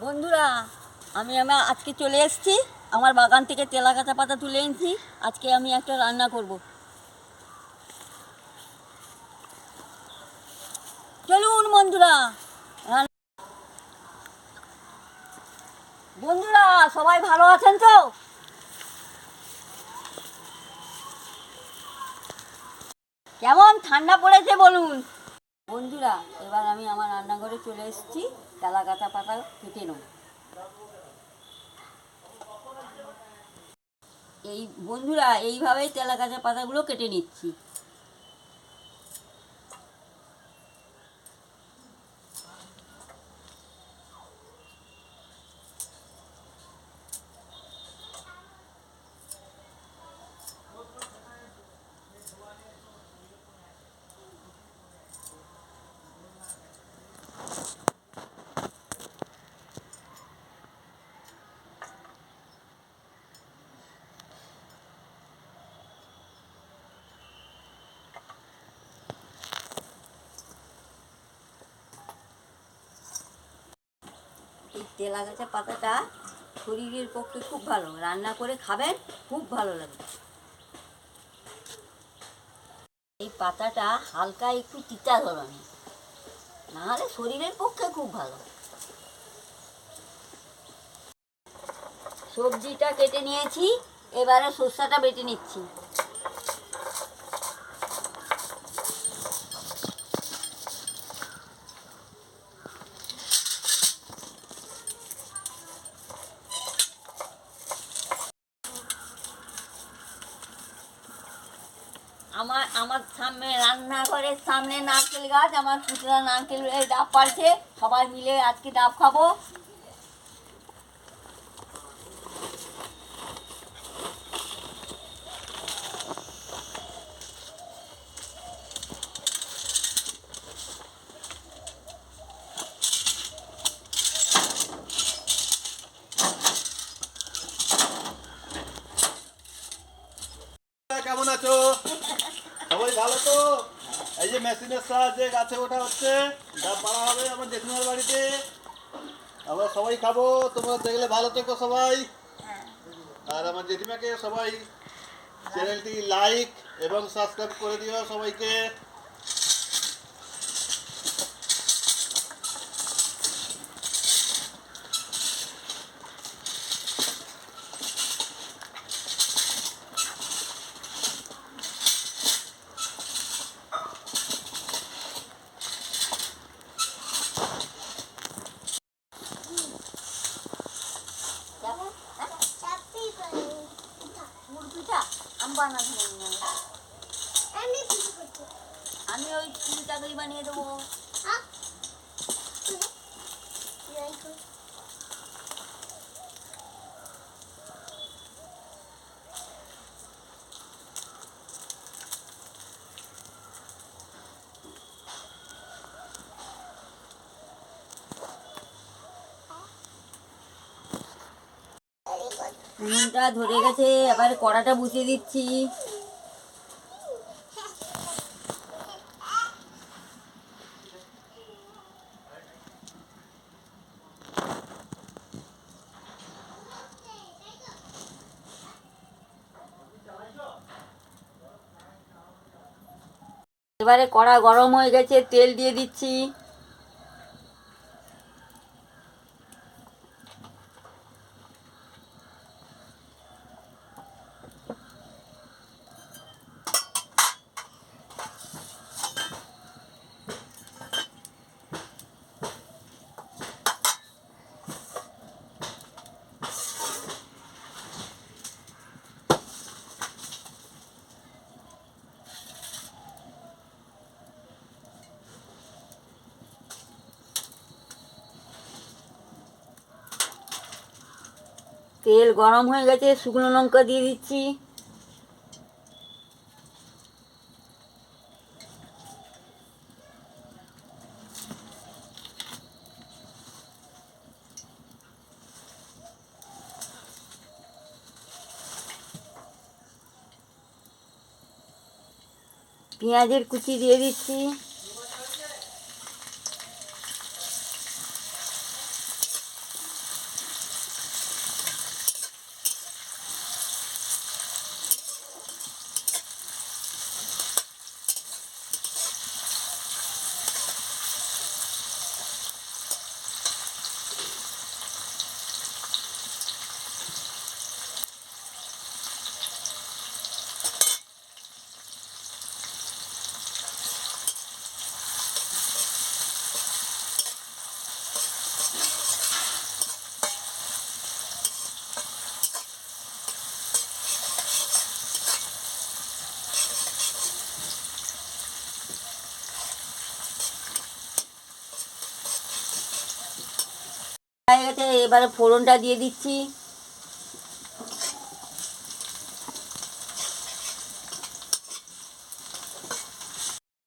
বন্ধুরা, আমার আজকে চলে এসেছি। আমার বাগান থেকে তেলাকাটা পাতা তুলে এনেছি। আজকে আমি একটা রান্না করব। চলুন বন্ধুরা। বন্ধুরা সবাই ভালো আছেন তো? কেমন ঠান্ডা পড়েছে বলুন বন্ধুরা। এবার আমি আমার রান্নাঘরে চলে এসেছি। তেলাকাটা পাতা কেটে নেব। বন্ধুরা এইভাবেই তেলাকাটা পাতাগুলো কেটে নিচ্ছি। এই তেলাকাটা পাতাটা শরীরের পক্ষে খুব ভালো। রান্না করে খাবেন, খুব ভালো লাগে। এই পাতাটা হালকা একটু তিতা ধরনের, নাহলে শরীরের পক্ষে খুব ভালো। সবজিটা কেটে নিয়েছি, এবারে সরষাটা বেটে নিচ্ছি। আমার সামনে রান্নাঘরের সামনে নারকেল গাছ। আমার পুতলা নারকেল ডাব পাড়ছে। সবাই মিলে আজকে ডাব খাবো। কেমন আছো? সবাই ভালো তো? এই যে মেশিনের সাহায্যে গাছে ওঠা হচ্ছে, ডাব পাড়া হবে আমার জেঠিমার বাড়িতে। আমরা সবাই খাবো, তোমরা দেখলে ভালো থেকো সবাই। আর আমার জেঠিমাকে সবাই চ্যানেলটি লাইক এবং সাবস্ক্রাইব করে দিও সবাইকে। আমি ওই ফুল চাকরি বানিয়ে দেবো। উনুনটা ধরে গেছে, এবার কড়াটা বসিয়ে দিচ্ছি। এবারে কড়া গরম হয়ে গেছে, তেল দিয়ে দিচ্ছি। তেল গরম হয়ে গেছে, শুকনো লঙ্কা দিয়ে দিচ্ছি। পেঁয়াজের কুচি দিয়ে দিচ্ছি। হয়ে গেছে, এবারে ফোড়নটা দিয়ে দিচ্ছি।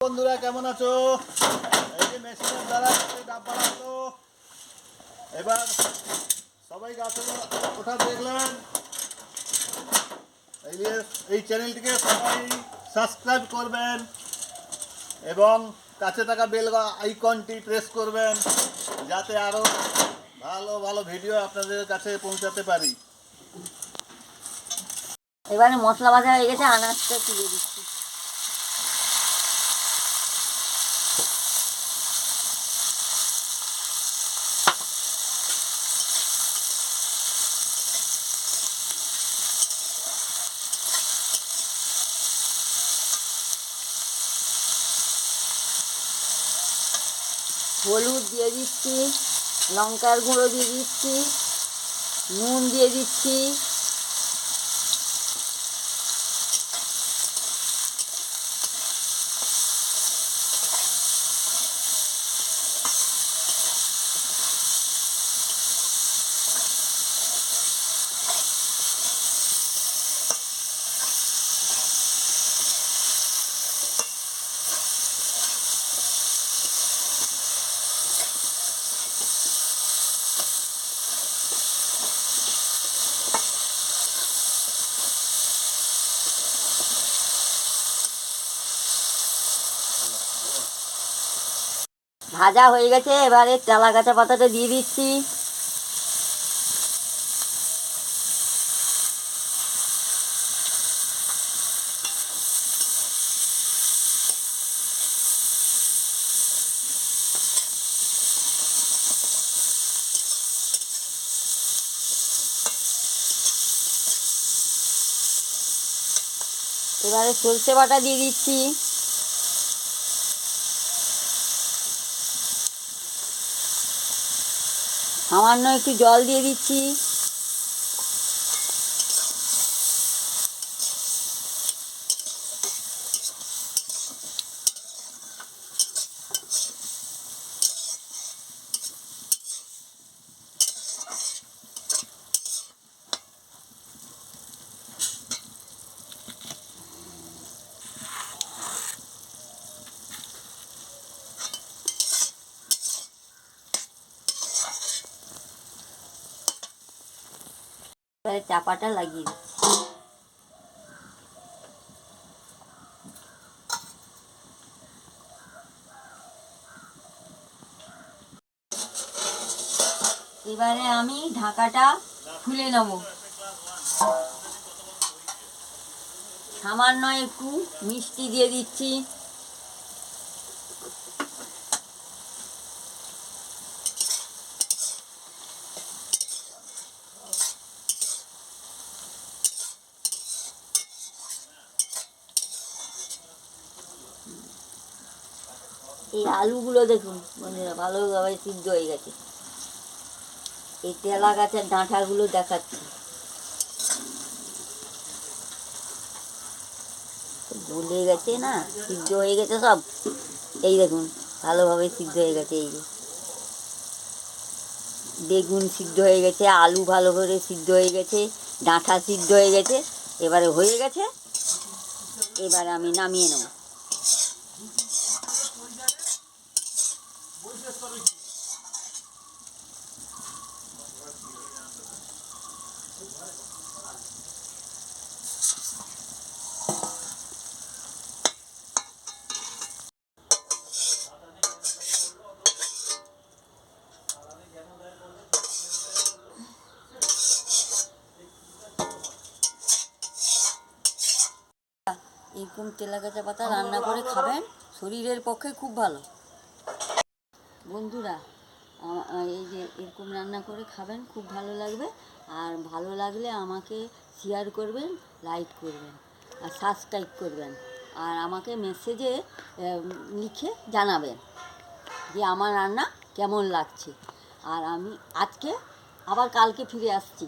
বন্ধুরা কেমন আছো? এই যে মেশিনের দ্বারা ডাব বাড়া হলো। এবার সবাই গাছে ওঠা দেখলেন। এই চ্যানেলটিকে সবাই সাবস্ক্রাইব করবেন এবং কাছে থাকা বেল আইকনটি প্রেস করবেন, যাতে আরও ভালো ভালো ভিডিও আপনাদের কাছে পৌঁছাতে পারি। এবারে মশলা ভাজা হয়ে গেছে, আনাজটা তুলে দিচ্ছি। হলুদ দিয়ে দিচ্ছি, লঙ্কার গুঁড়ো দিয়ে দিচ্ছি, নুন দিয়ে দিচ্ছি, ভাজা হয়ে গেছে। এবারে তেলা গাছা পাতাটা দিয়ে দিচ্ছি। এবারে সর্ষে বাটা দিয়ে দিচ্ছি। সামান্য একটু জল দিয়ে দিচ্ছি। এবারে চাপাটা লাগিয়ে দিচ্ছি। এবারে আমি ঢাকাটা খুলে নেব। সামান্য একটু মিষ্টি দিয়ে দিচ্ছি। এই আলুগুলো দেখুন বন্ধুরা, ভালোভাবে সিদ্ধ হয়ে গেছে। এই তেলা গাছের ডাঁটাগুলো দেখাচ্ছি, গলে গেছে না, সিদ্ধ হয়ে গেছে সব। এই দেখুন ভালোভাবে সিদ্ধ হয়ে গেছে। এই যে বেগুন সিদ্ধ হয়ে গেছে, আলু ভালো করে সিদ্ধ হয়ে গেছে, ডাঁটা সিদ্ধ হয়ে গেছে। এবারে হয়ে গেছে, এবারে আমি নামিয়ে নেব। এরকম তেলা গাছা পাতা রান্না করে খাবেন, শরীরের পক্ষে খুব ভালো। বন্ধুরা এই যে এরকম রান্না করে খাবেন, খুব ভালো লাগবে। আর ভালো লাগলে আমাকে শেয়ার করবেন, লাইক করবেন আর সাবস্ক্রাইব করবেন। আর আমাকে মেসেজে লিখে জানাবেন যে আমার রান্না কেমন লাগছে। আর আমি আজকে আবার কালকে ফিরে আসছি।